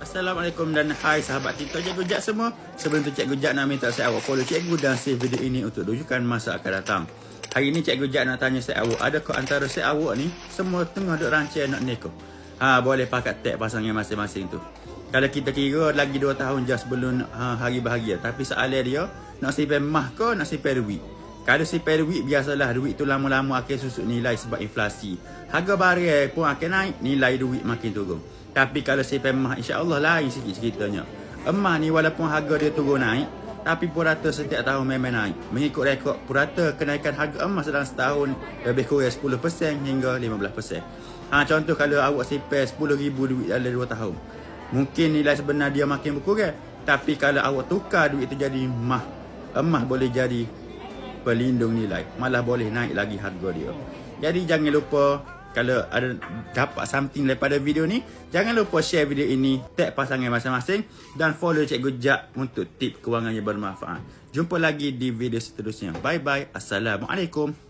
Assalamualaikum dan hai sahabat TikTok Cikgu Jak semua. Sebelum tu Cikgu Jak nak minta saya awak follow Cikgu dan save video ini untuk rujukan masa akan datang. Hari ni Cikgu Jak nak tanya saya awak, adakah antara saya awak ni semua tengah duk rancang nak nikah? Boleh pakai tag pasangan masing-masing tu. Kalau kita kira lagi 2 tahun je sebelum hari bahagia, tapi soalan dia nak simpan mah ke nak simpan duit? Kalau simpan duit, biasalah duit tu lama-lama akan susut nilai sebab inflasi. Harga barang pun akan naik, nilai duit makin turun. Tapi kalau simpan emas, insya-Allah lain sikit ceritanya. Emas ni walaupun harga dia turun naik, tapi purata setiap tahun memang naik. Mengikut rekod purata, kenaikan harga emas dalam setahun lebih kurang 10% hingga 15%. Contoh kalau awak simpan 10,000 duit dalam 2 tahun, mungkin nilai sebenar dia makin berkurang. Tapi kalau awak tukar duit itu jadi emas, emas boleh jadi pelindung nilai, malah boleh naik lagi harga dia. Jadi jangan lupa, kalau ada dapat something daripada video ni, jangan lupa share video ini, tag pasangan masing-masing dan follow Cikgu Jak untuk tip kewangan yang bermanfaat. Jumpa lagi di video seterusnya. Bye bye. Assalamualaikum.